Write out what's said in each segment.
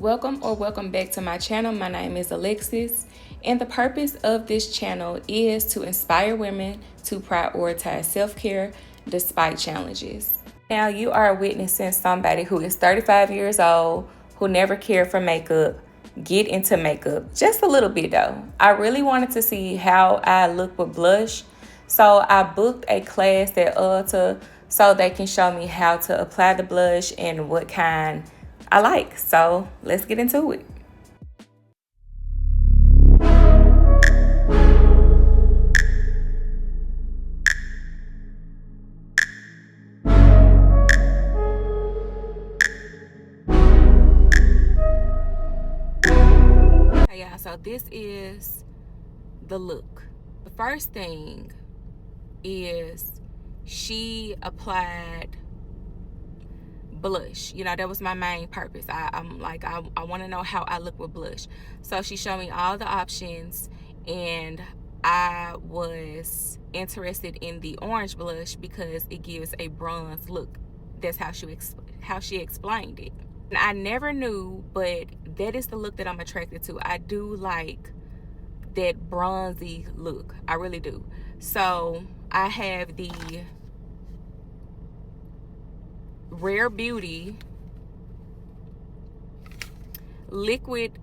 Welcome back to my channel. My name is Alexis, and the purpose of this channel is to inspire women to prioritize self-care despite challenges. Now you are witnessing somebody who is 35 years old, who never cared for makeup, get into makeup just a little bit though. I really wanted to see how I look with blush, so I booked a class at Ulta so they can show me how to apply the blush and what kind I like. So let's get into it. Hey y'all, so this is the look. The first thing is she applied blush. That was my main purpose. I want to know how I look with blush. So she showed me all the options, and I was interested in the orange blush because it gives a bronze look. That's how she explained it. And I never knew, but that is the look that I'm attracted to. I do like that bronzy look. I really do. So I have the Rare Beauty liquid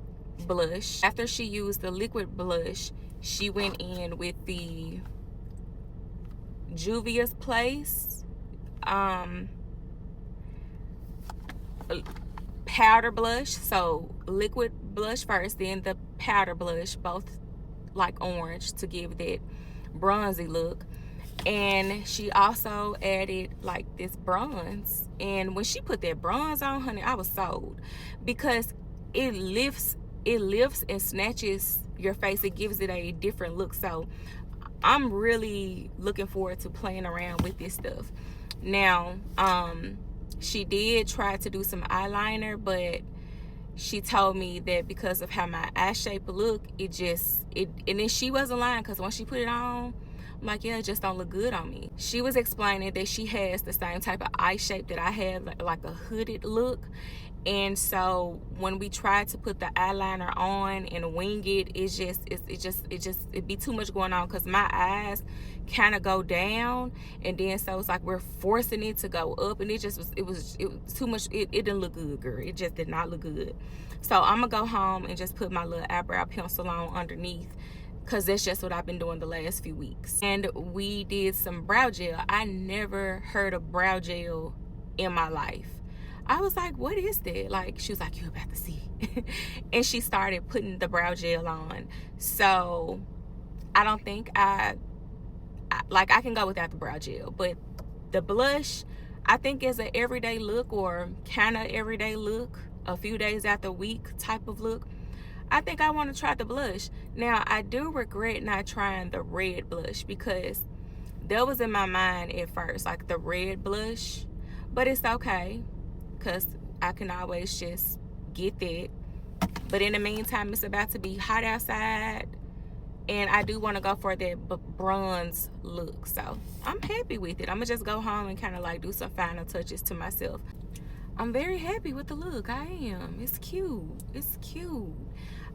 blush. After she used the liquid blush, she went in with the Juvia's Place powder blush. So liquid blush first, then the powder blush, both like orange to give that bronzy look. And she also added like this bronze, and when she put that bronze on, honey, I was sold, because it lifts and snatches your face. It gives it a different look. So I'm really looking forward to playing around with this stuff. Now she did try to do some eyeliner, but she told me that because of how my eye shape look, and then she wasn't lying, because when she put it on, I'm like, yeah, it just don't look good on me. She was explaining that she has the same type of eye shape that I have, like a hooded look. And so when we tried to put the eyeliner on and wing it, it'd be too much going on, because my eyes kind of go down, and then so it's like we're forcing it to go up, and it was too much. It didn't look good, girl. It just did not look good. So I'm gonna go home and just put my little eyebrow pencil on underneath, because that's just what I've been doing the last few weeks. And we did some brow gel. I never heard of brow gel in my life. I was like, what is that? Like, she was like, you're about to see. And she started putting the brow gel on. So I don't think I can go without the brow gel. But the blush, I think, is an everyday look, or kind of everyday look, a few days out the week type of look. I think I want to try the blush. Now, I do regret not trying the red blush, because that was in my mind at first, like the red blush. But it's okay, because I can always just get that. But in the meantime, it's about to be hot outside, and I do want to go for that bronze look. So I'm happy with it. I'm going to just go home and kind of like do some final touches to myself. I'm very happy with the look. I am. It's cute. It's cute.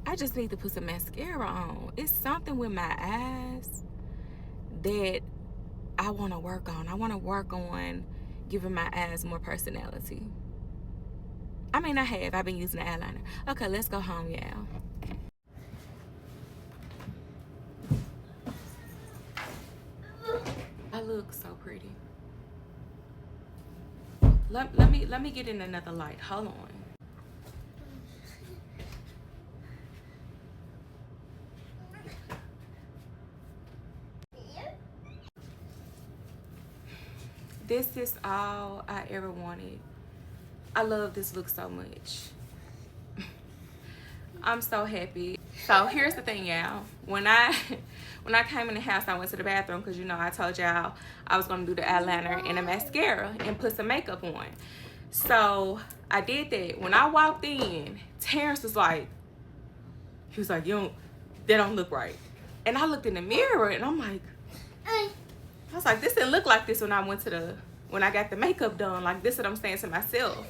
I just need to put some mascara on. It's something with my eyes that I want to work on. I want to work on giving my eyes more personality. I mean, I've been using the eyeliner. Okay, let's go home, y'all. I look so pretty. Let me get in another light. Hold on. This is all I ever wanted. I love this look so much. I'm so happy. So here's the thing, y'all. When I came in the house, I went to the bathroom, because I told y'all I was gonna do the eyeliner and the mascara and put some makeup on. So I did that. When I walked in, Terrence was like, that don't look right. And I looked in the mirror, and I'm like, I was like, this didn't look like this when I got the makeup done. Like, this is what I'm saying to myself.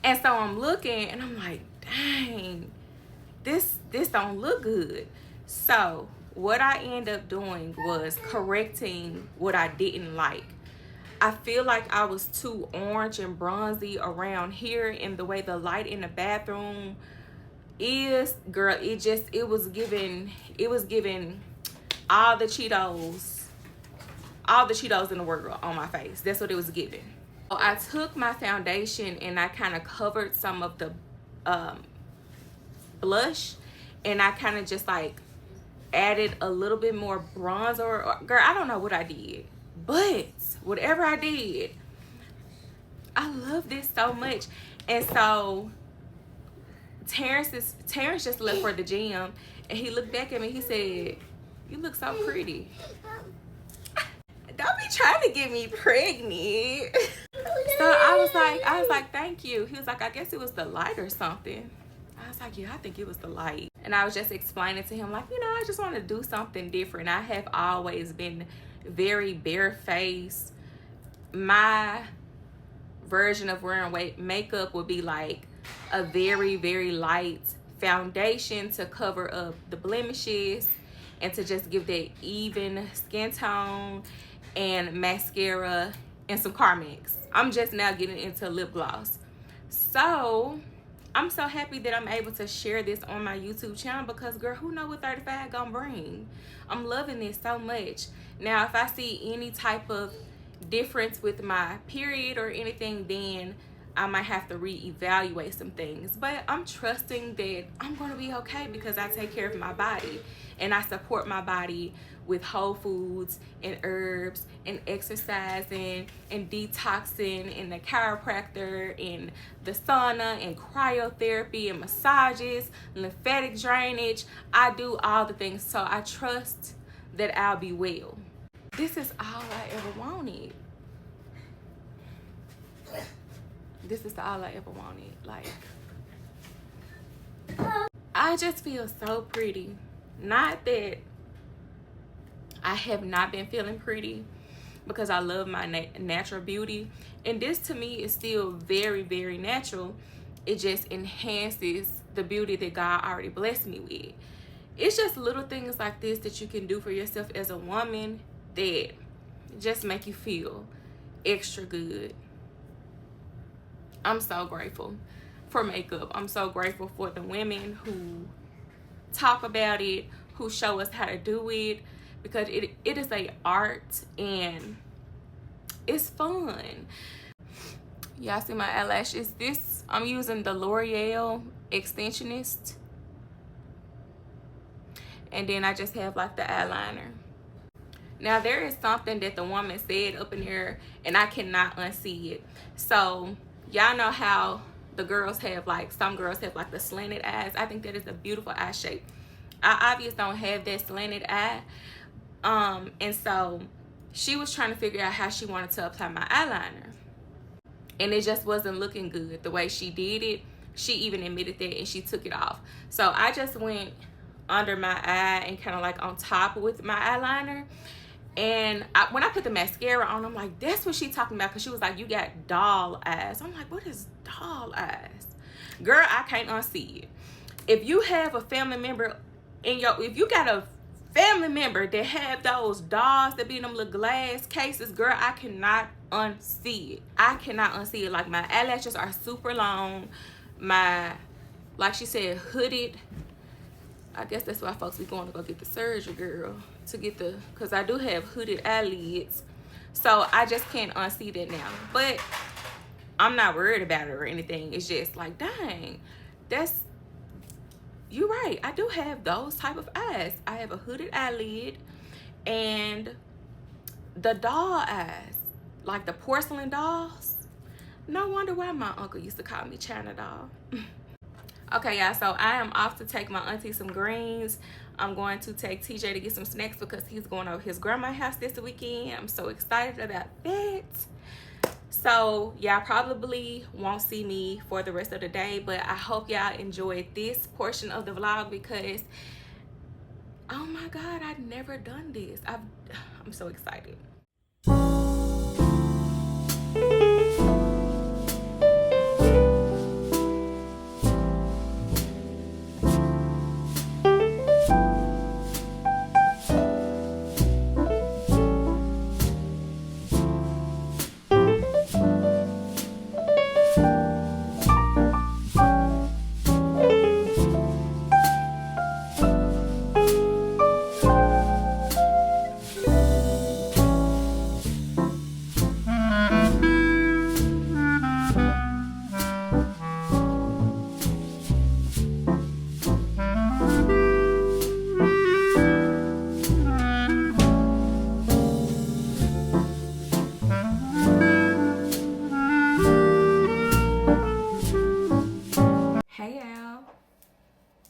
And so I'm looking, and I'm like, dang, this don't look good. So what I end up doing was correcting what I didn't like. I feel like I was too orange and bronzy around here, and the way the light in the bathroom is, girl, it was giving all the Cheetos in the world on my face. That's what it was giving. So I took my foundation and I kind of covered some of the blush, and I kind of just like added a little bit more bronzer, or girl, I don't know what I did, but whatever I did, I love this so much. And so Terrence just left for the gym, and he looked back at me, he said, "You look so pretty." Don't be trying to get me pregnant. So I was like, "Thank you." He was like, "I guess it was the light or something." I was like, "Yeah, I think it was the light." And I was just explaining to him, like, I just want to do something different. I have always been very barefaced. My version of wearing makeup would be like a very, very light foundation to cover up the blemishes and to just give that even skin tone, and mascara and some Carmex. I'm just now getting into lip gloss. So I'm so happy that I'm able to share this on my YouTube channel, because girl, who know what 35 gonna bring? I'm loving this so much. Now, if I see any type of difference with my period or anything, then I might have to reevaluate some things. But I'm trusting that I'm gonna be okay, because I take care of my body and I support my body with whole foods and herbs and exercising and detoxing and the chiropractor and the sauna and cryotherapy and massages, lymphatic drainage. I do all the things, so I trust that I'll be well. This is all I ever wanted. This is all I ever wanted. Like, I just feel so pretty. Not that I have not been feeling pretty, because I love my natural beauty, and this to me is still very, very natural. It just enhances the beauty that God already blessed me with. It's just little things like this that you can do for yourself as a woman that just make you feel extra good. I'm so grateful for makeup. I'm so grateful for the women who talk about it, who show us how to do it, because it is a art and it's fun. Y'all see my eyelashes? This, I'm using the L'Oreal Extensionist, and then I just have like the eyeliner. Now, there is something that the woman said up in here, and I cannot unsee it. So y'all know how the girls have, like, some girls have like the slanted eyes. I think that is a beautiful eye shape. I obviously don't have that slanted eye, and so she was trying to figure out how she wanted to apply my eyeliner, and it just wasn't looking good the way she did it. She even admitted that, and she took it off. So I just went under my eye and kind of like on top with my eyeliner. And when I put the mascara on, I'm like, that's what she talking about, because she was like, you got doll eyes. I'm like, what is doll eyes? Girl, I can't unsee it. If you have a family member if you got a family member that have those dolls that be in them little glass cases, girl, I cannot unsee it. I cannot unsee it. Like, my eyelashes are super long. My, like she said, hooded. I guess that's why folks be going to go get the surgery, girl, to get the, because I do have hooded eyelids. So I just can't unsee that now. But I'm not worried about it or anything. It's just like, dang, that's, you're right. I do have those type of eyes. I have a hooded eyelid and the doll eyes, like the porcelain dolls. No wonder why my uncle used to call me China doll. Okay, y'all, so I am off to take my auntie some greens. I'm going to take TJ to get some snacks because he's going over his grandma's house this weekend. I'm so excited about that. So y'all probably won't see me for the rest of the day, but I hope y'all enjoyed this portion of the vlog, because oh my God, I've never done this. I'm so excited.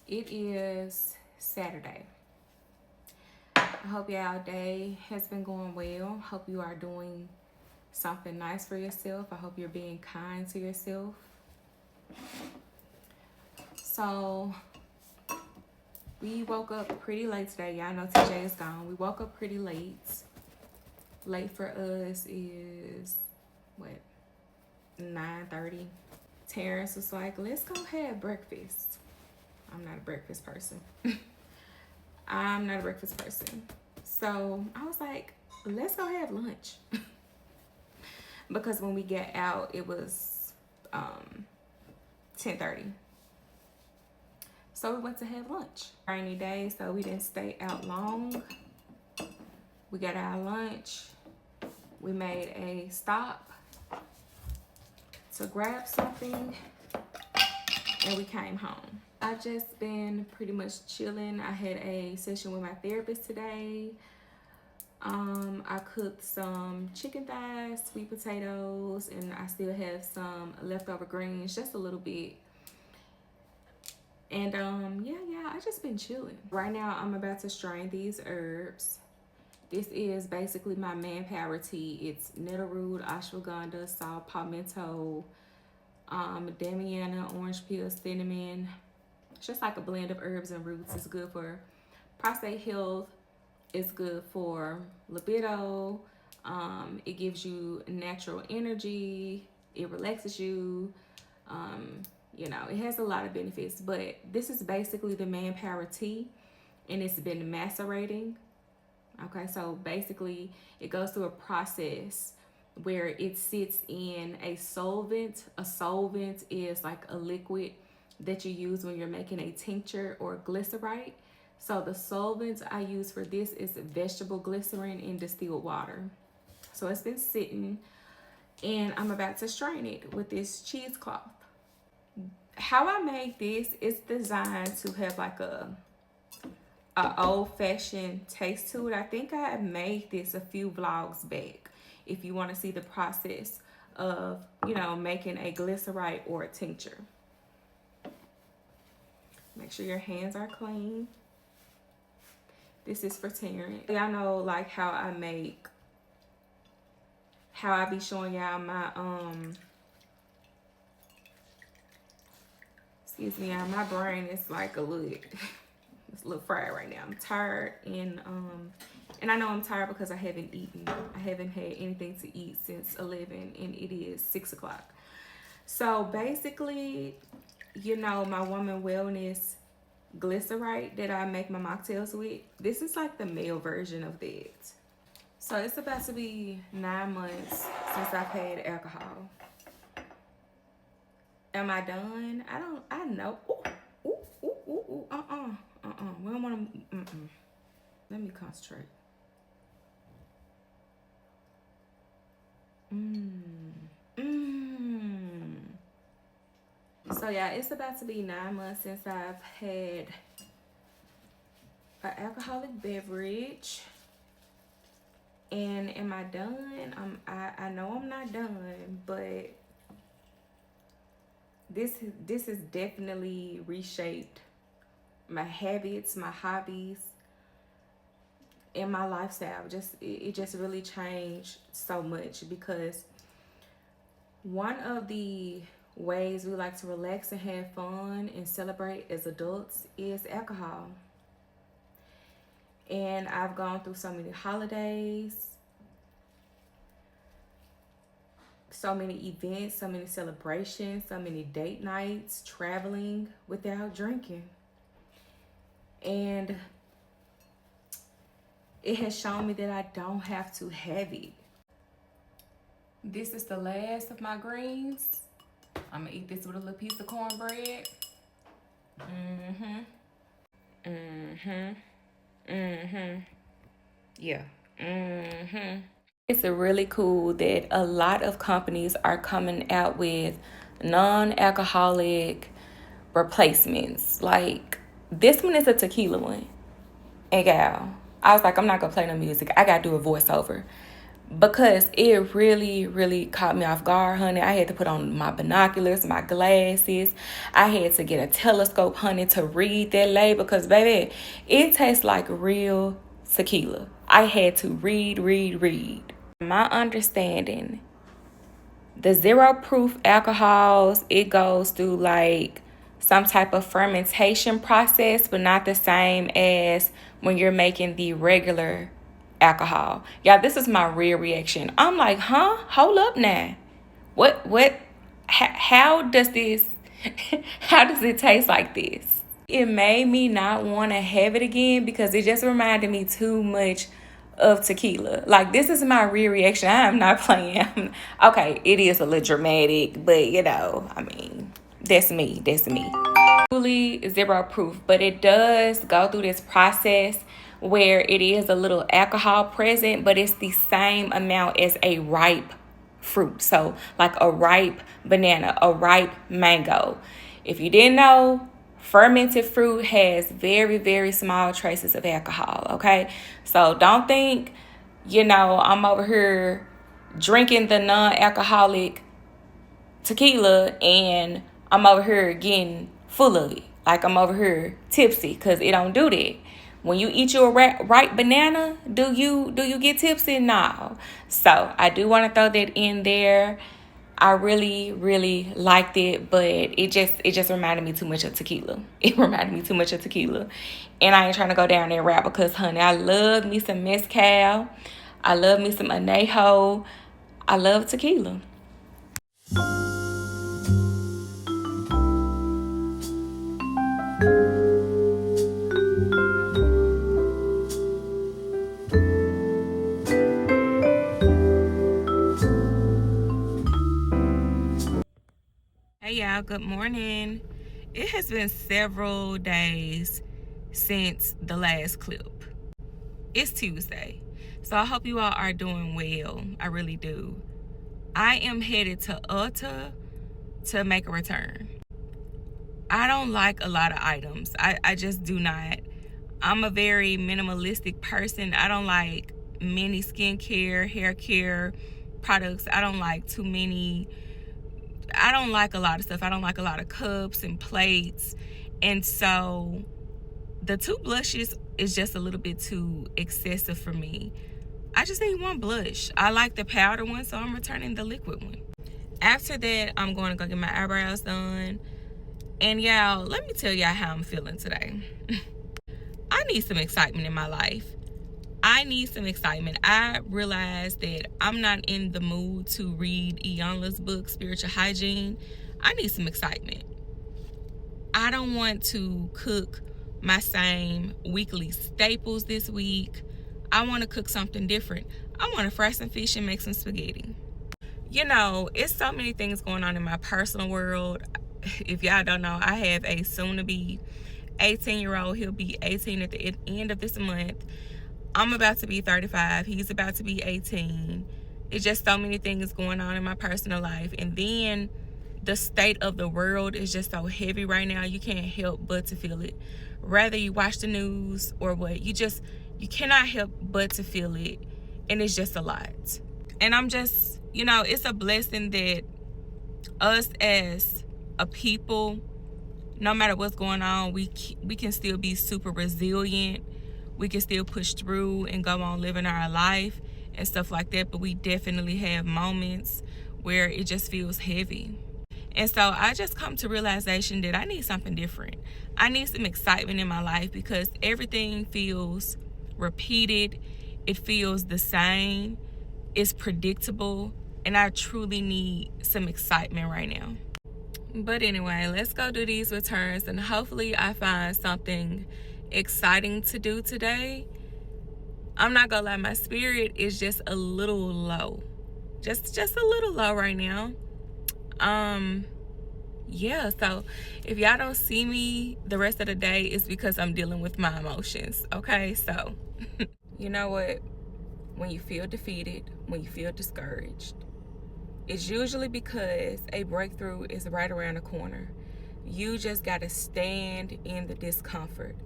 It is Saturday. I hope y'all day has been going well. Hope you are doing something nice for yourself. I hope you're being kind to yourself. So we woke up pretty late today. Y'all know TJ is gone. We woke up pretty late. Late for us is what, 9:30. Terrence was like, let's go have breakfast. I'm not a breakfast person. I'm not a breakfast person. So I was like, let's go have lunch. Because when we get out, it was 10:30. So we went to have lunch. Rainy day, so we didn't stay out long. We got our lunch. We made a stop to grab something, and we came home. I've just been pretty much chilling. I had a session with my therapist today. I cooked some chicken thighs, sweet potatoes, and I still have some leftover greens, just a little bit. And yeah, I just been chilling. Right now, I'm about to strain these herbs. This is basically my manpower tea. It's nettle root, ashwagandha, salt, palmetto, damiana, orange peel, cinnamon. It's just like a blend of herbs and roots. It's good for prostate health. It's good for libido. It gives you natural energy. It relaxes you. You know, it has a lot of benefits. But this is basically the manpower tea, and it's been macerating. Okay, so basically it goes through a process where it sits in a solvent. A solvent is like a liquid that you use when you're making a tincture or glycerite. So the solvent I use for this is vegetable glycerin in distilled water. So it's been sitting, and I'm about to strain it with this cheesecloth. How I make this is designed to have like a old-fashioned taste to it. I think I made this a few vlogs back if you want to see the process of, you know, making a glycerite or a tincture. Make sure your hands are clean. This is for Terrence. Y'all know like how I be showing y'all my excuse me, my brain is like a little it's a little fried right now. I'm tired, and I know I'm tired because I haven't eaten. I haven't had anything to eat since 11, and it is 6 o'clock. So basically, you know, my woman wellness glycerite that I make my mocktails with, this is like the male version of that. So it's about to be 9 months since I've had alcohol. Am I done? I know. We don't want to, let me concentrate. So yeah, it's about to be 9 months since I've had an alcoholic beverage. And am I done? I know I'm not done, but this has definitely reshaped my habits, my hobbies, and my lifestyle. It just really changed so much, because one of the ways we like to relax and have fun and celebrate as adults is alcohol. And I've gone through so many holidays, so many events, so many celebrations, so many date nights, traveling without drinking. And it has shown me that I don't have to have it. This is the last of my greens. I'm gonna eat this with a little piece of cornbread. Yeah. It's really cool that a lot of companies are coming out with non-alcoholic replacements. Like, this one is a tequila one. And gal, I was like, I'm not gonna play no music. I gotta do a voiceover. because it really caught me off guard, honey. I had to put on my binoculars, my glasses. I had to get a telescope, honey, to read that label, because baby, it tastes like real tequila. I had to read. My understanding, the zero proof alcohols, it goes through like some type of fermentation process, but not the same as when you're making the regular alcohol. Yeah, this is my real reaction. I'm like, huh? Hold up now. What? How does this, how does it taste like this? It made me not want to have it again because it just reminded me too much of tequila. Like, this is my real reaction. I am not playing. Okay, it is a little dramatic, but you know, I mean, that's me. Truly zero proof, but it does go through this process where it is a little alcohol present, but it's the same amount as a ripe fruit. So like a ripe banana, a ripe mango. If you didn't know, fermented fruit has very small traces of alcohol, okay? So don't think, I'm over here drinking the non-alcoholic tequila and I'm over here getting full of it. Like I'm over here tipsy, because it don't do that. When you eat your ripe banana, do you get tipsy? No. So I do want to throw that in there. I really liked it, but it just reminded me too much of tequila. It reminded me too much of tequila. And I ain't trying to go down that route because, honey, I love me some mezcal. I love me some anejo. I love tequila. Hey y'all, good morning. It has been several days since the last clip. It's Tuesday, so I hope you all are doing well. I really do. I am headed to Ulta to make a return. I don't like a lot of items. I just do not. I'm a very minimalistic person. I don't like many skincare, hair care products. I don't like too many. I don't like a lot of stuff. I don't like a lot of cups and plates. And so the 2 blushes is just a little bit too excessive for me. I just need one blush. I like the powder one, so I'm returning the liquid one. After that, I'm going to go get my eyebrows done. And y'all, let me tell y'all how I'm feeling today. I need some excitement in my life. I need some excitement. I realized that I'm not in the mood to read Iyanla's book, Spiritual Hygiene. I need some excitement. I don't want to cook my same weekly staples this week. I want to cook something different. I want to fry some fish and make some spaghetti. It's so many things going on in my personal world. If y'all don't know, I have a soon-to-be 18-year-old. He'll be 18 at the end of this month. I'm about to be 35. He's about to be 18. It's just so many things going on in my personal life. And then the state of the world is just so heavy right now. You can't help but to feel it. Whether you watch the news or what, you cannot help but to feel it. And it's just a lot. And I'm just, it's a blessing that us as a people, no matter what's going on, we can still be super resilient. We can still push through and go on living our life and stuff like that. But we definitely have moments where it just feels heavy. And so I just come to realization that I need something different. I need some excitement in my life because everything feels repeated. It feels the same. It's predictable. And I truly need some excitement right now. But anyway, let's go do these returns and hopefully I find something exciting to do today. I'm not gonna lie, my spirit is just a little low. Just a little low right now. Yeah, so if y'all don't see me the rest of the day, it's because I'm dealing with my emotions. Okay, so you know what? When you feel defeated, when you feel discouraged, it's usually because a breakthrough is right around the corner. You just gotta stand in the discomfort.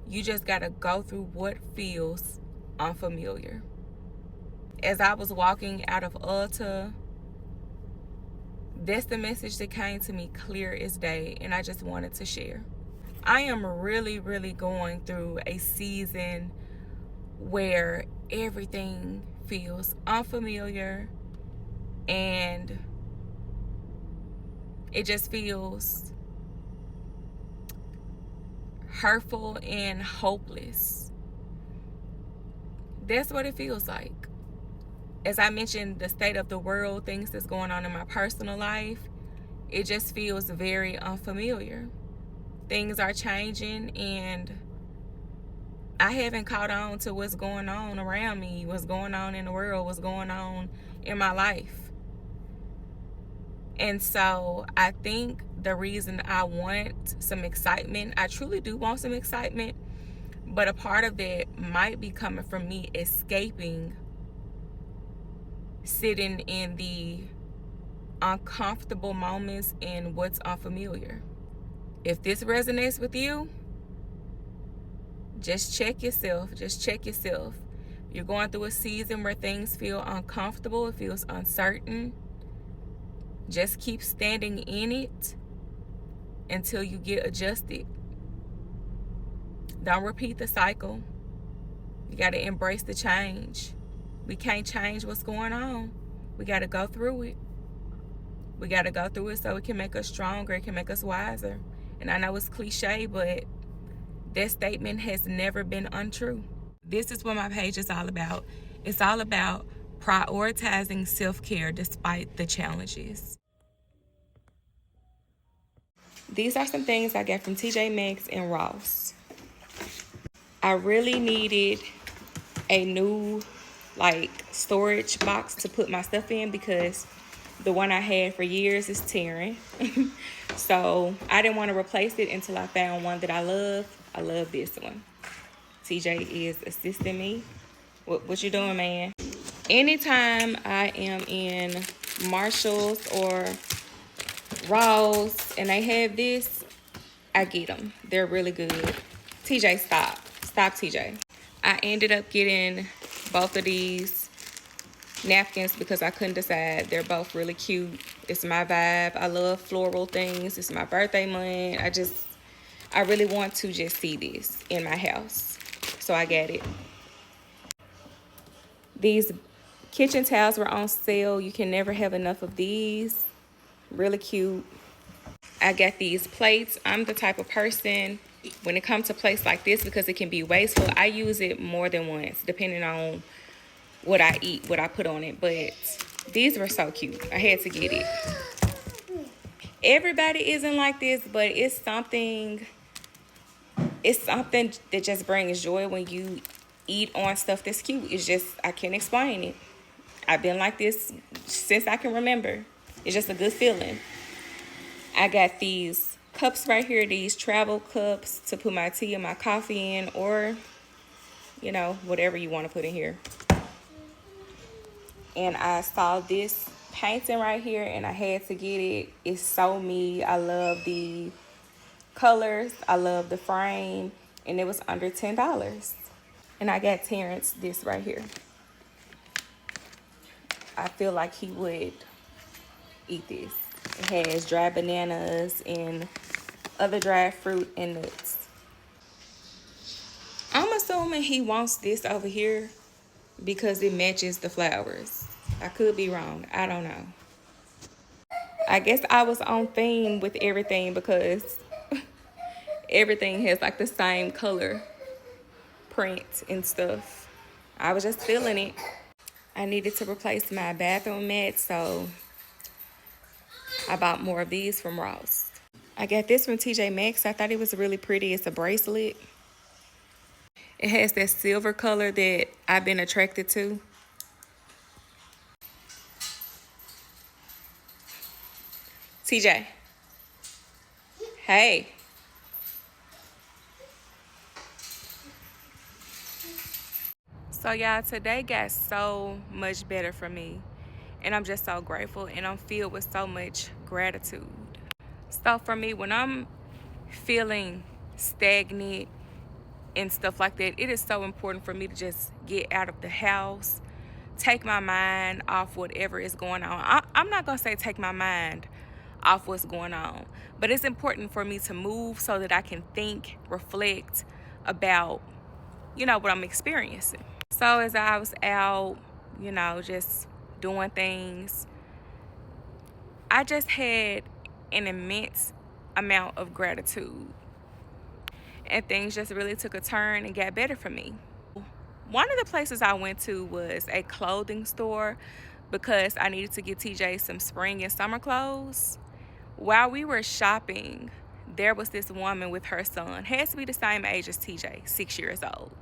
You just gotta go through what feels unfamiliar. As I was walking out of Ulta, that's the message that came to me clear as day, and I just wanted to share. I am really, really going through a season where everything feels unfamiliar, and it just feels hurtful and hopeless. That's what it feels like. As I mentioned, the state of the world, things that's going on in my personal life, it just feels very unfamiliar. Things are changing, and I haven't caught on to what's going on around me, what's going on in the world, what's going on in my life. And so I think the reason I want some excitement, I truly do want some excitement, but a part of that might be coming from me escaping sitting in the uncomfortable moments and what's unfamiliar. If this resonates with you, just check yourself. Just check yourself. You're going through a season where things feel uncomfortable, it feels uncertain. Just keep standing in it until you get adjusted. Don't repeat the cycle. You got to embrace the change. We can't change what's going on. We got to go through it. We got to go through it so it can make us stronger. It can make us wiser. And I know it's cliche, but that statement has never been untrue. This is what my page is all about. It's all about prioritizing self-care despite the challenges. These are some things I got from TJ Maxx and Ross. I really needed a new storage box to put my stuff in because the one I had for years is tearing. So I didn't want to replace it until I found one that I love. I love this one. TJ is assisting me. What you doing, man? Anytime I am in Marshall's or Ross and they have this, I get them. They're really good. TJ, stop. Stop, TJ. I ended up getting both of these napkins because I couldn't decide. They're both really cute. It's my vibe. I love floral things. It's my birthday month. I really want to just see this in my house. So I got it. These kitchen towels were on sale. You can never have enough of these. Really cute. I got these plates. I'm the type of person, when it comes to plates like this, because it can be wasteful, I use it more than once, depending on what I eat, what I put on it. But these were so cute. I had to get it. Everybody isn't like this, but it's something that just brings joy when you eat on stuff that's cute. It's just, I can't explain it. I've been like this since I can remember. It's just a good feeling. I got these cups right here, these travel cups to put my tea and my coffee in, or, you know, whatever you want to put in here. And I saw this painting right here and I had to get it. It's so me. I love the colors. I love the frame. And it was under $10. And I got Terrence this right here. I feel like he would eat this. It has dried bananas and other dried fruit and nuts. I'm assuming he wants this over here because it matches the flowers. I could be wrong. I don't know. I guess I was on theme with everything because everything has like the same color print and stuff. I was just feeling it. I needed to replace my bathroom mat, so I bought more of these from Ross. I got this from TJ Maxx. I thought it was really pretty. It's a bracelet. It has that silver color that I've been attracted to. TJ. Hey. So y'all, today got so much better for me. And I'm just so grateful and I'm filled with so much gratitude. So for me, when I'm feeling stagnant and stuff like that, it is so important for me to just get out of the house, take my mind off whatever is going on. I'm not going to say take my mind off what's going on, but it's important for me to move so that I can think, reflect about, what I'm experiencing. So as I was out, just doing things, I just had an immense amount of gratitude, and things just really took a turn and got better for me. One of the places I went to was a clothing store because I needed to get TJ some spring and summer clothes. While we were shopping, there was this woman with her son, has to be the same age as TJ, 6 years old.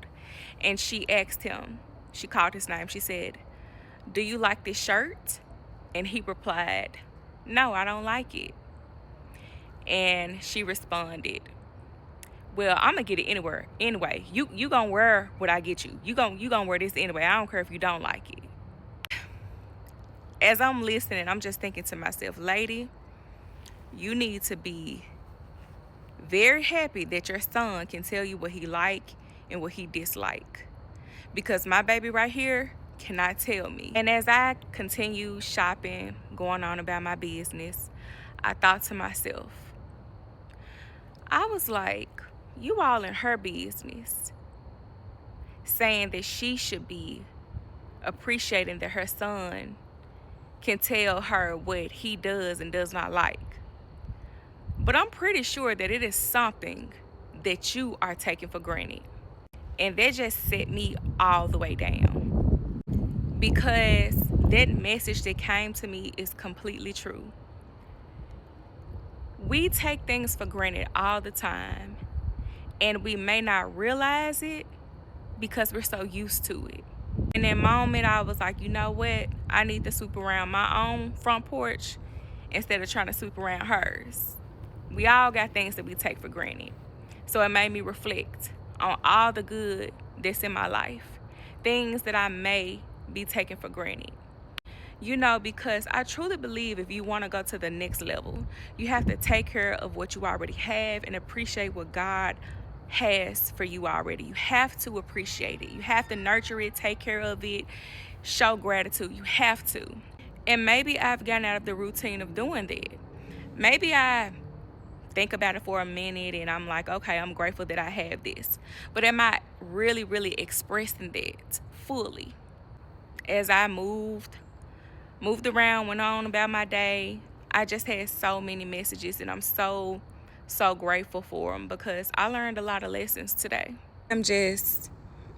And she asked him, she called his name, she said, "Do you like this shirt?" And he replied, "No, I don't like it." And she responded, "Well, I'm gonna get it anyway. You gonna wear what I get you. You gonna wear this anyway. I don't care if you don't like it." As I'm listening, I'm just thinking to myself, lady, you need to be very happy that your son can tell you what he like and what he dislike, because my baby right here cannot tell me. And as I continue shopping, going on about my business, I thought to myself, I was like, you all in her business, saying that she should be appreciating that her son can tell her what he does and does not like. But I'm pretty sure that it is something that you are taking for granted. And that just set me all the way down, because that message that came to me is completely true. We take things for granted all the time, and we may not realize it because we're so used to it. In that moment, I was like, you know what? I need to swoop around my own front porch instead of trying to swoop around hers. We all got things that we take for granted. So it made me reflect on all the good that's in my life, things that I may be taking for granted. Because I truly believe if you want to go to the next level, you have to take care of what you already have and appreciate what God has for you already. You have to appreciate it. You have to nurture it, take care of it, show gratitude. You have to. And maybe I've gotten out of the routine of doing that. Maybe I think about it for a minute and I'm like, okay, I'm grateful that I have this. But am I really, really expressing that fully? As I moved around, went on about my day, I just had so many messages, and I'm so grateful for them because I learned a lot of lessons today. I'm just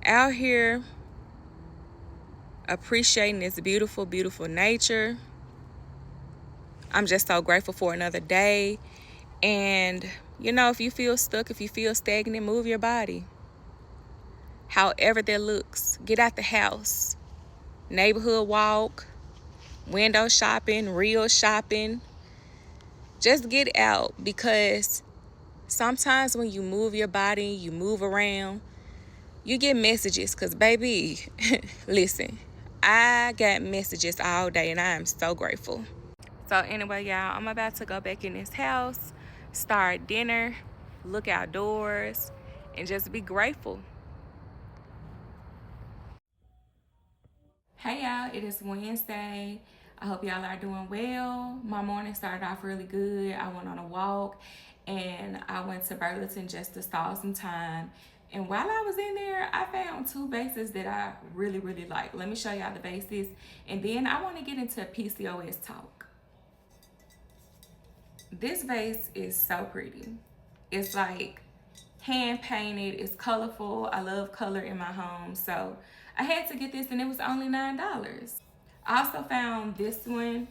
out here appreciating this beautiful, beautiful nature. I'm just so grateful for another day. And, if you feel stuck, if you feel stagnant, move your body. However that looks, get out the house. Neighborhood walk, window shopping, real shopping. Just get out, because sometimes when you move your body, you move around, you get messages. Because, baby, listen, I got messages all day and I am so grateful. So anyway, y'all, I'm about to go back in this house, start dinner, look outdoors, and just be grateful. Hey y'all, it is Wednesday. I hope y'all are doing well. My morning started off really good. I went on a walk and I went to Burlington just to stall some time. And while I was in there, I found two vases that I really, really like. Let me show y'all the vases, and then I want to get into PCOS talk. This vase is so pretty. It's like hand painted, it's colorful. I love color in my home, so I had to get this, and it was only $9. I also found this one.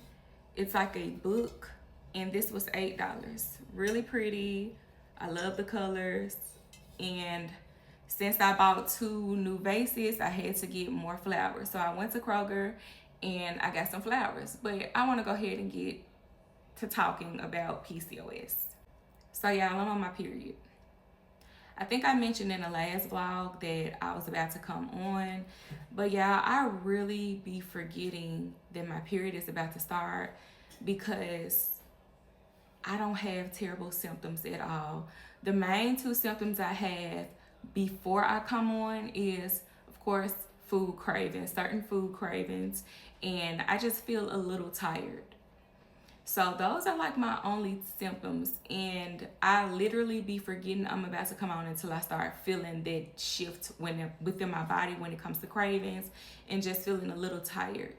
It's like a book, and this was $8. Really pretty. I love the colors. And since I bought two new vases, I had to get more flowers. So I went to Kroger and I got some flowers. But I want to go ahead and get to talking about PCOS. So y'all, I'm on my period. I think I mentioned in the last vlog that I was about to come on, but y'all, I really be forgetting that my period is about to start because I don't have terrible symptoms at all. The main two symptoms I have before I come on is, of course, food cravings, certain food cravings, and I just feel a little tired. So those are like my only symptoms, and I literally be forgetting I'm about to come on until I start feeling that shift within my body when it comes to cravings and just feeling a little tired.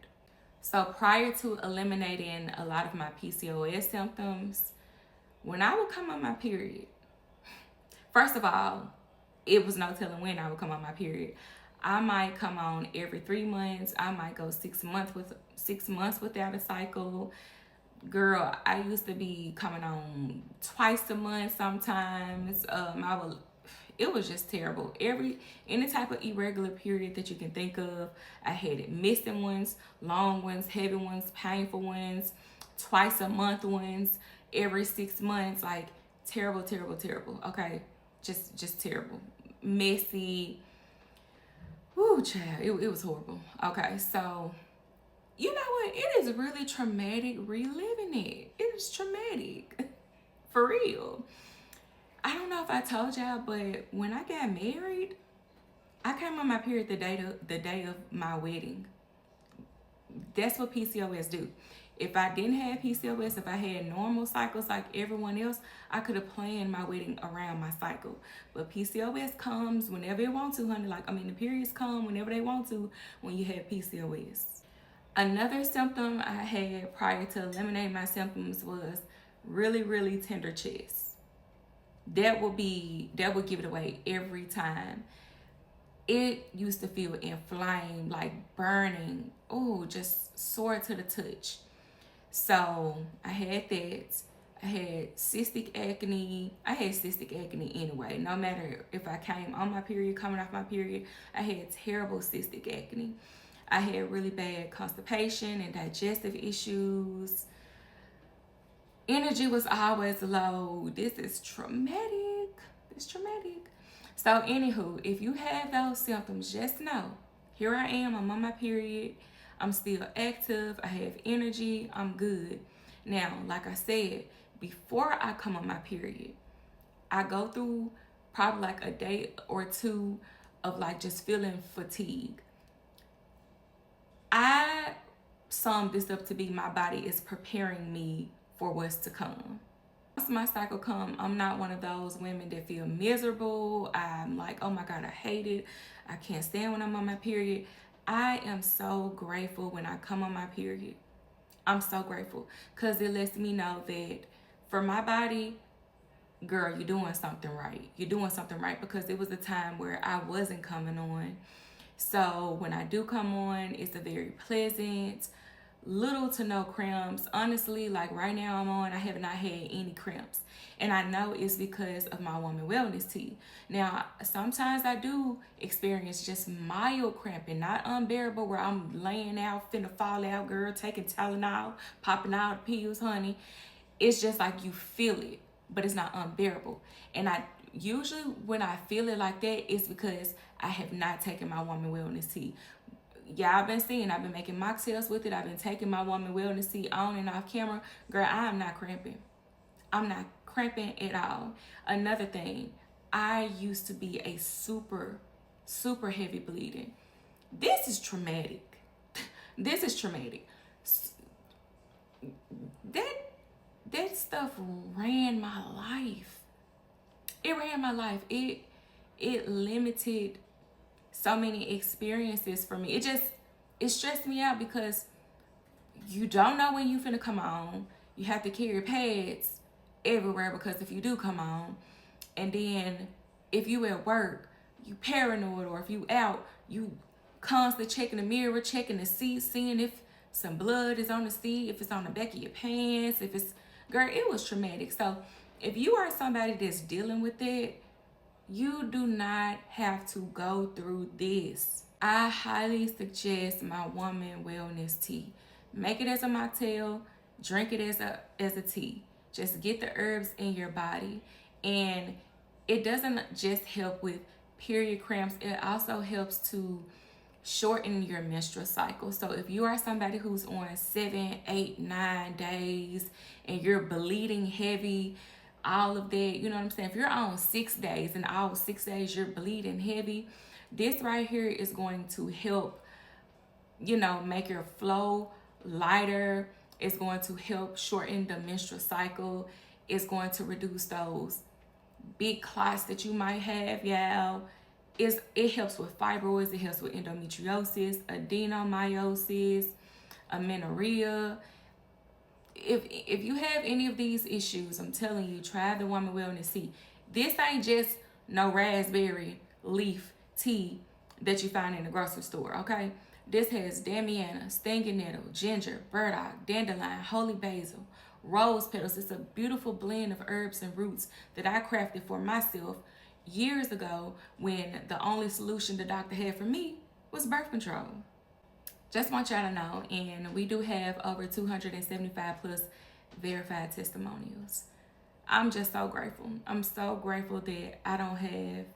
So prior to eliminating a lot of my PCOS symptoms, when I would come on my period, first of all, it was no telling when I would come on my period. I might come on every 3 months. I might go 6 months without a cycle. Girl, I used to be coming on twice a month sometimes. It was just terrible. Any type of irregular period that you can think of, I had it. Missing ones, long ones, heavy ones, painful ones, twice a month ones, every 6 months. Like terrible, terrible, terrible. Okay, just terrible, messy. Woo, child, it was horrible. Okay, so you know what? It is really traumatic reliving it. It is traumatic. For real. I don't know if I told y'all, but when I got married, I came on my period the day of my wedding. That's what PCOS do. If I didn't have PCOS, if I had normal cycles like everyone else, I could have planned my wedding around my cycle. But PCOS comes whenever it wants to, honey. The periods come whenever they want to when you have PCOS. Another symptom I had prior to eliminating my symptoms was really, really tender chest. That would give it away every time. It used to feel inflamed, like burning. Oh, just sore to the touch. So I had that. I had cystic acne. I had cystic acne anyway. No matter if I came on my period, coming off my period, I had terrible cystic acne. I had really bad constipation and digestive issues. Energy was always low. This is traumatic. It's traumatic. So anywho, if you have those symptoms, just know, here I am, I'm on my period. I'm still active. I have energy. I'm good. Now, like I said, before I come on my period, I go through probably like a day or two of like just feeling fatigue. I sum this up to be my body is preparing me for what's to come. Once my cycle come, I'm not one of those women that feel miserable. I'm like, oh my God, I hate it. I can't stand when I'm on my period. I am so grateful when I come on my period. I'm so grateful because it lets me know that for my body, girl, you're doing something right. You're doing something right, because it was a time where I wasn't coming on. So when I do come on, it's a very pleasant, little to no cramps. Honestly, like right now I'm on, I have not had any cramps. And I know it's because of my woman wellness tea. Now, sometimes I do experience just mild cramping, not unbearable where I'm laying out, finna fall out, girl, taking Tylenol, popping out pills, honey. It's just like you feel it, but it's not unbearable. And I usually when I feel it like that, it's because I have not taken my woman wellness tea. Yeah, I've been making mocktails with it. I've been taking my woman wellness tea on and off camera. Girl, I am not cramping. I'm not cramping at all. Another thing, I used to be a super, super heavy bleeding. This is traumatic. This is traumatic. That stuff ran my life. It ran my life. It limited so many experiences for me. It stressed me out because you don't know when you finna come on. You have to carry pads everywhere because if you do come on, and then if you at work, you paranoid, or if you out, you constantly checking the mirror, checking the seat, seeing if some blood is on the seat, if it's on the back of your pants, if it's, girl, it was traumatic. So if you are somebody that's dealing with it, you do not have to go through this. I highly suggest my woman wellness tea. Make it as a mocktail, drink it as a tea. Just get the herbs in your body. And it doesn't just help with period cramps, it also helps to shorten your menstrual cycle. So if you are somebody who's on 7, 8, 9 days and you're bleeding heavy, all of that, you know what I'm saying? If you're on 6 days and all 6 days you're bleeding heavy, This right here is going to help, you know, make your flow lighter. It's going to help shorten the menstrual cycle. It's going to reduce those big clots that you might have, y'all. It helps with fibroids. It helps with endometriosis, adenomyosis, amenorrhea. If you have any of these issues, I'm telling you, try the Woman Wellness Tea. This ain't just no raspberry leaf tea that you find in the grocery store, okay? This has damiana, stinging nettle, ginger, burdock, dandelion, holy basil, rose petals. It's a beautiful blend of herbs and roots that I crafted for myself years ago when the only solution the doctor had for me was birth control. Just want y'all to know, and we do have over 275 plus verified testimonials. I'm just so grateful. I'm so grateful that I don't have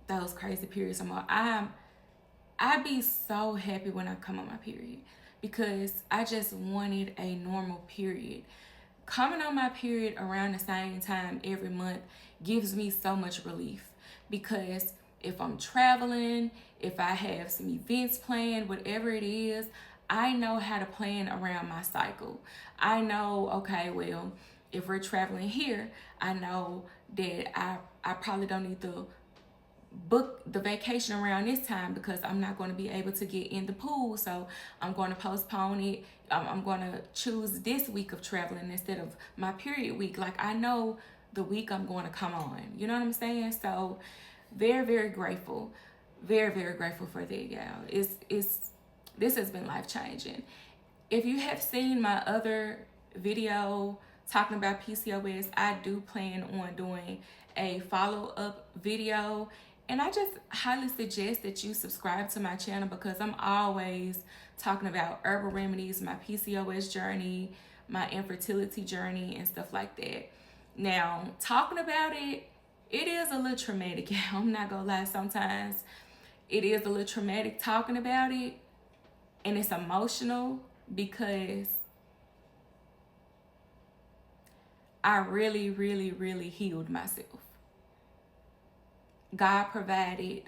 those crazy periods anymore. I be so happy when I come on my period because I just wanted a normal period. Coming on my period around the same time every month gives me so much relief because if I'm traveling, if I have some events planned, whatever it is, I know how to plan around my cycle. I know, okay, well, if we're traveling here, I know that I probably don't need to book the vacation around this time because I'm not going to be able to get in the pool. So I'm going to postpone it. I'm going to choose this week of traveling instead of my period week. Like I know the week I'm going to come on. You know what I'm saying? So very, very grateful. Very, very grateful for that, y'all. This has been life changing. If you have seen my other video talking about PCOS, I do plan on doing a follow-up video. And I just highly suggest that you subscribe to my channel because I'm always talking about herbal remedies, my PCOS journey, my infertility journey, and stuff like that. Now, talking about it, it is a little traumatic. I'm not gonna lie, sometimes it is a little traumatic talking about it, and it's emotional because I really, really, really healed myself. God provided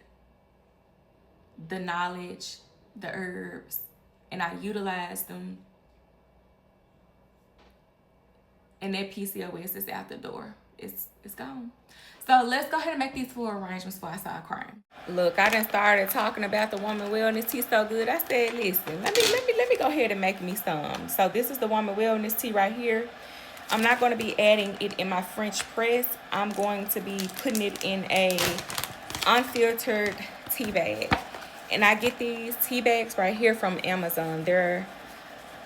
the knowledge, the herbs, and I utilized them. And that PCOS is out the door. It's gone. So let's go ahead and make these floral arrangements before I start crying. Look, I done started talking about the Woman Wellness Tea so good. I said, listen, let me go ahead and make me some. So this is the Woman Wellness Tea right here. I'm not going to be adding it in my French press. I'm going to be putting it in a unfiltered tea bag. And I get these tea bags right here from Amazon. They're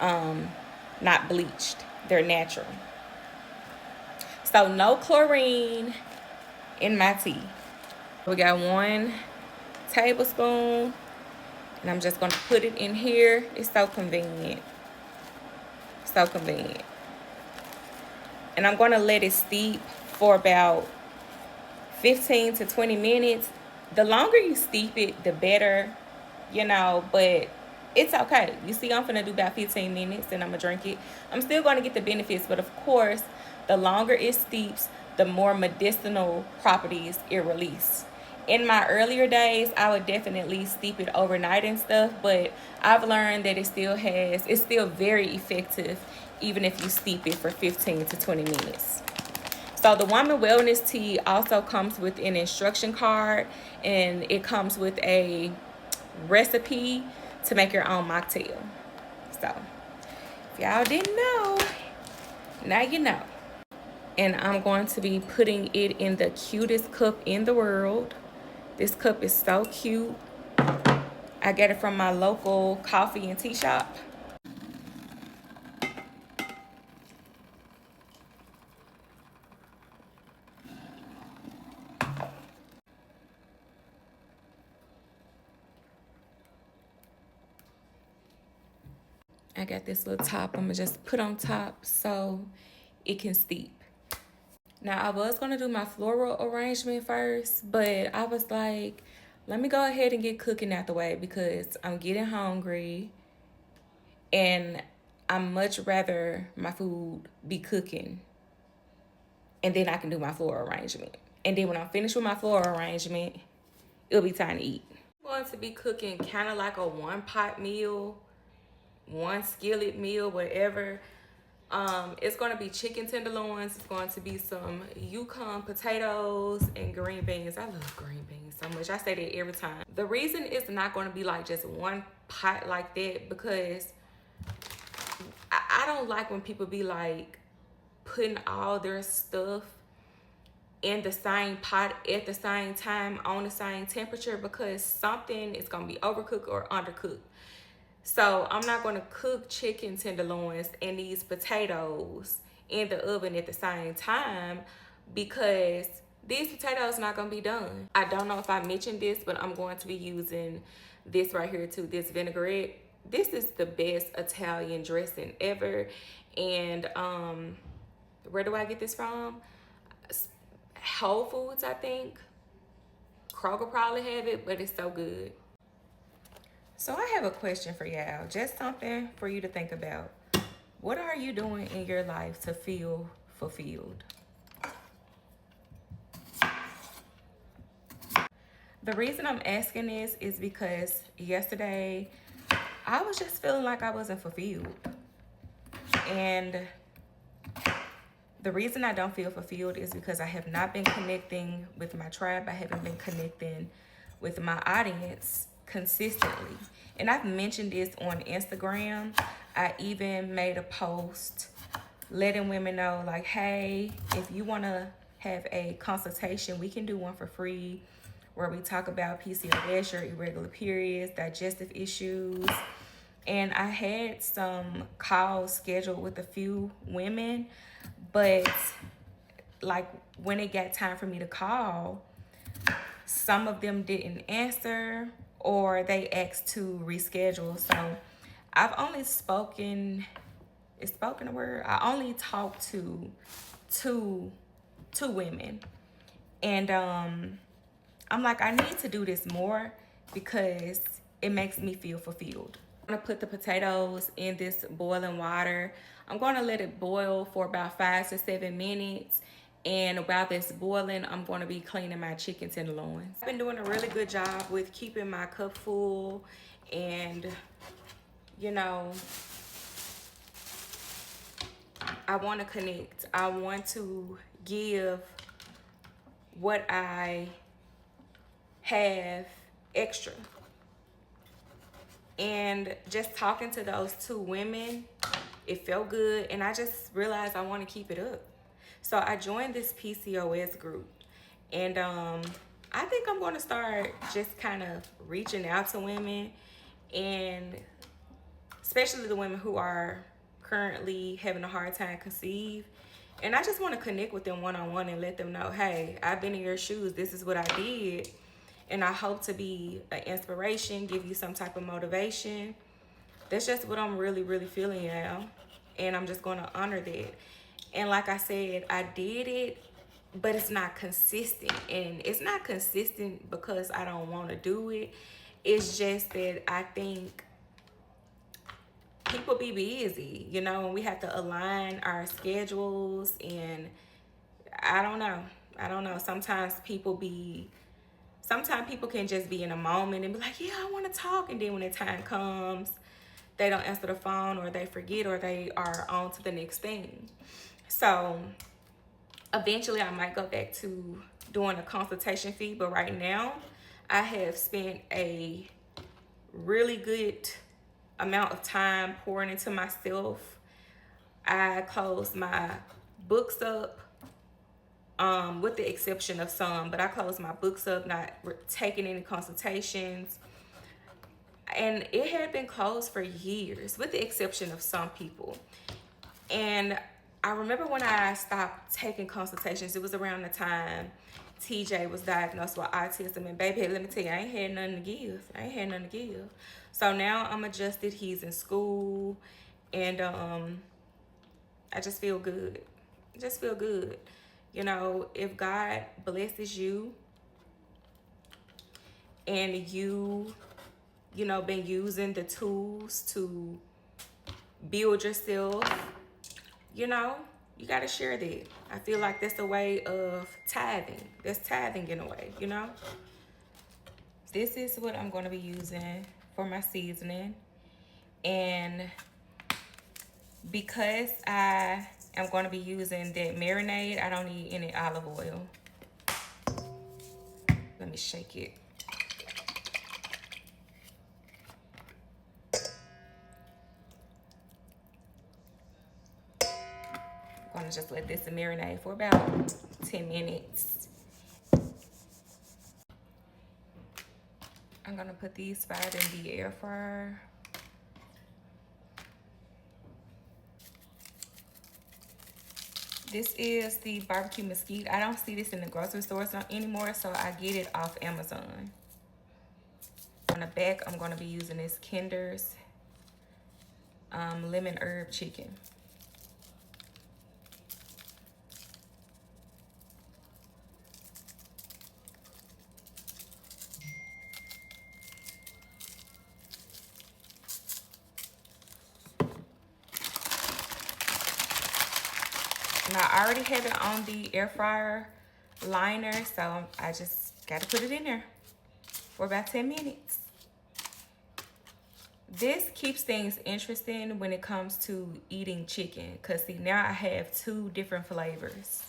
not bleached. They're natural. So no chlorine in my tea. We got 1 tablespoon. And I'm just going to put it in here. It's so convenient. So convenient. And I'm going to let it steep for about 15 to 20 minutes. The longer you steep it, the better, you know, but it's okay. You see, I'm gonna do about 15 minutes and I'm gonna drink it. I'm still gonna get the benefits, but of course, the longer it steeps, the more medicinal properties it releases. In my earlier days, I would definitely steep it overnight and stuff, but I've learned that it's still very effective even if you steep it for 15 to 20 minutes. So the Woman Wellness Tea also comes with an instruction card, and it comes with a recipe to make your own mocktail. So if y'all didn't know, now you know. And I'm going to be putting it in the cutest cup in the world. This cup is so cute. I get it from my local coffee and tea shop. I got this little top I'm gonna just put on top so it can steep. Now I was gonna do my floral arrangement first, but I was like, let me go ahead and get cooking out the way because I'm getting hungry and I'm much rather my food be cooking and then I can do my floral arrangement. And then when I'm finished with my floral arrangement, it'll be time to eat. I'm going to be cooking kind of like a one pot meal, one skillet meal, whatever. It's going to be chicken tenderloins. It's going to be some Yukon potatoes and green beans. I love green beans so much. I say that every time. The reason it's not going to be like just one pot like that, because I don't like when people be like putting all their stuff in the same pot at the same time on the same temperature, because something is going to be overcooked or undercooked. So I'm not going to cook chicken tenderloins and these potatoes in the oven at the same time, because these potatoes not going to be done. I don't know if I mentioned this, but I'm going to be using this right here too, this vinaigrette. This is the best Italian dressing ever. And where do I get this from? Whole Foods, I think. Kroger probably have it, but it's so good. So I have a question for y'all, just something for you to think about. What are you doing in your life to feel fulfilled? The reason I'm asking this is because yesterday I was just feeling like I wasn't fulfilled. And the reason I don't feel fulfilled is because I have not been connecting with my tribe. I haven't been connecting with my audience consistently. And I've mentioned this on Instagram. I even made a post letting women know, like, hey, if you want to have a consultation, we can do one for free, where we talk about PCOS, your irregular periods, digestive issues. And I had some calls scheduled with a few women, but like when it got time for me to call, some of them didn't answer, or they asked to reschedule. So I've only I only talked to two women. And I'm like, I need to do this more because it makes me feel fulfilled. I'm gonna put the potatoes in this boiling water. I'm gonna let it boil for about 5 to 7 minutes. And while that's boiling, I'm going to be cleaning my chicken tenderloins. I've been doing a really good job with keeping my cup full. And, you know, I want to connect. I want to give what I have extra. And just talking to those two women, it felt good. And I just realized I want to keep it up. So I joined this PCOS group, and I think I'm going to start just kind of reaching out to women, and especially the women who are currently having a hard time conceive. And I just want to connect with them one-on-one and let them know, hey, I've been in your shoes. This is what I did. And I hope to be an inspiration, give you some type of motivation. That's just what I'm really, really feeling now. And I'm just going to honor that. And like I said, I did it, but it's not consistent. And it's not consistent because I don't want to do it. It's just that I think people be busy, you know, and we have to align our schedules. And I don't know. Sometimes people can just be in a moment and be like, yeah, I want to talk. And then when the time comes, they don't answer the phone, or they forget, or they are on to the next thing. So eventually I might go back to doing a consultation fee, but right now I have spent a really good amount of time pouring into myself. I closed my books up, with the exception of some, but I closed my books up, not taking any consultations. And it had been closed for years, with the exception of some people. And I remember when I stopped taking consultations, it was around the time TJ was diagnosed with autism. And baby, let me tell you, I ain't had nothing to give. So now I'm adjusted. He's in school. And I just feel good. You know, if God blesses you and you know, been using the tools to build yourself, you know, you got to share that. I feel like that's a way of tithing. That's tithing in a way, you know. This is what I'm going to be using for my seasoning. And because I am going to be using that marinade, I don't need any olive oil. Let me shake it. I'm going to just let this marinate for about 10 minutes. I'm going to put these fried in the air fryer. This is the barbecue mesquite. I don't see this in the grocery stores anymore, so I get it off Amazon. On the back, I'm going to be using this Kinder's lemon herb chicken. Now, I already have it on the air fryer liner, so I just got to put it in there for about 10 minutes. This keeps things interesting when it comes to eating chicken, because see, now I have 2 different flavors.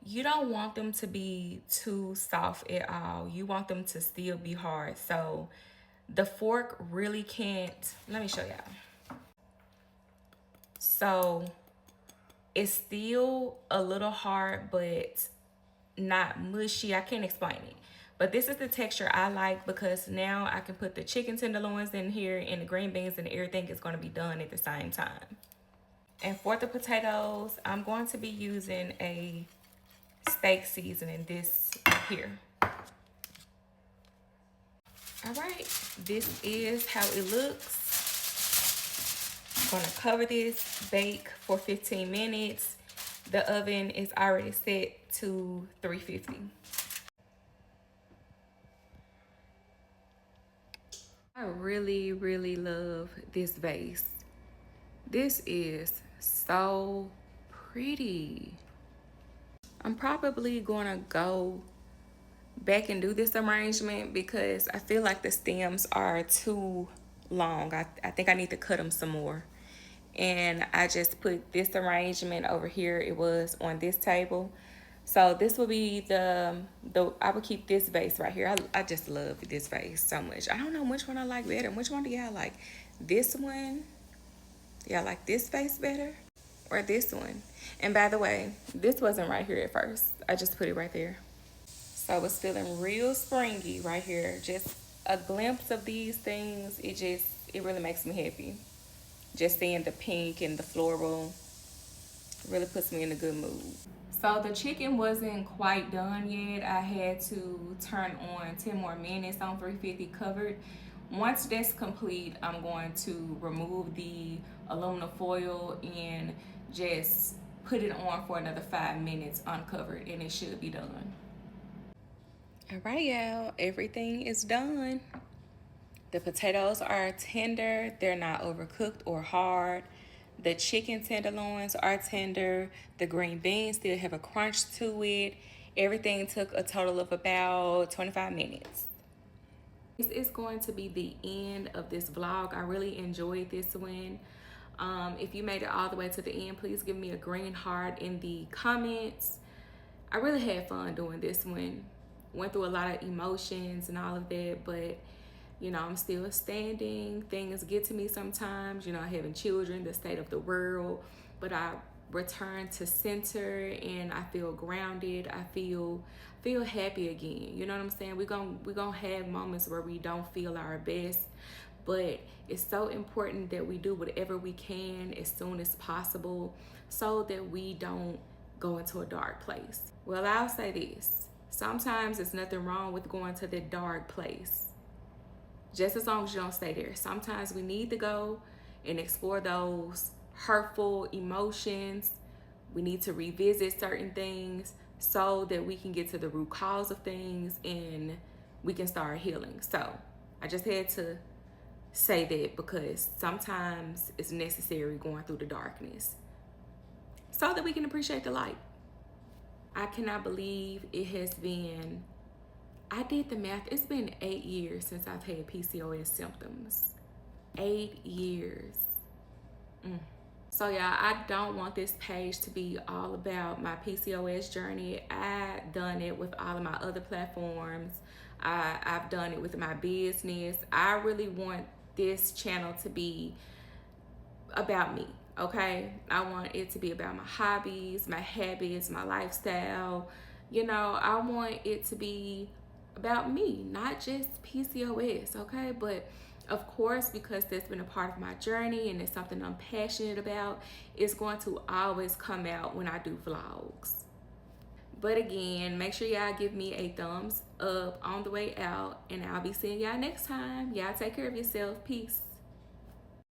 You don't want them to be too soft at all. You want them to still be hard. So the fork really can't, let me show y'all. So it's still a little hard, but not mushy. I can't explain it. But this is the texture I like, because now I can put the chicken tenderloins in here and the green beans, and everything is going to be done at the same time. And for the potatoes, I'm going to be using a steak seasoning, this here. All right, this is how it looks. I'm gonna cover this, bake for 15 minutes. The oven is already set to 350. I really, really love this vase. This is so pretty. I'm probably gonna go back and do this arrangement because I feel like the stems are too long. I think I need to cut them some more. And I just put this arrangement over here. It was on this table. So this will be I would keep this vase right here. I just love this vase so much. I don't know which one I like better. Which one do y'all like? This one? Y'all like this vase better? Or this one? And by the way, this wasn't right here at first. I just put it right there. So it's feeling real springy right here. Just a glimpse of these things, it really makes me happy. Just seeing the pink and the floral really puts me in a good mood. So the chicken wasn't quite done yet. I had to turn on 10 more minutes on 350 covered. Once that's complete, I'm going to remove the aluminum foil and just put it on for another 5 minutes uncovered, and it should be done. All right, y'all, everything is done. The potatoes are tender. They're not overcooked or hard. The chicken tenderloins are tender. The green beans still have a crunch to it. Everything took a total of about 25 minutes. This is going to be the end of this vlog. I really enjoyed this one. If you made it all the way to the end, please give me a green heart in the comments. I really had fun doing this one. Went through a lot of emotions and all of that, but you know, I'm still standing. Things get to me sometimes, you know, having children, the state of the world, but I return to center and I feel grounded. I feel happy again. You know what I'm saying? We're gonna have moments where we don't feel our best, but it's so important that we do whatever we can as soon as possible so that we don't go into a dark place. Well, I'll say this. Sometimes there's nothing wrong with going to the dark place, just as long as you don't stay there. Sometimes we need to go and explore those hurtful emotions. We need to revisit certain things so that we can get to the root cause of things and we can start healing. So I just had to say that because sometimes it's necessary going through the darkness so that we can appreciate the light. I cannot believe it has been I did the math. It's been 8 years since I've had PCOS symptoms. 8 years. So yeah, I don't want this page to be all about my PCOS journey. I done it with all of my other platforms. I've done it with my business. I really want this channel to be about me, okay? I want it to be about my hobbies, my habits, my lifestyle. You know, I want it to be about me, not just PCOS, okay? But of course, because that's been a part of my journey and it's something I'm passionate about, it's going to always come out when I do vlogs. But again, make sure y'all give me a thumbs up on the way out, and I'll be seeing y'all next time. Y'all take care of yourself. Peace.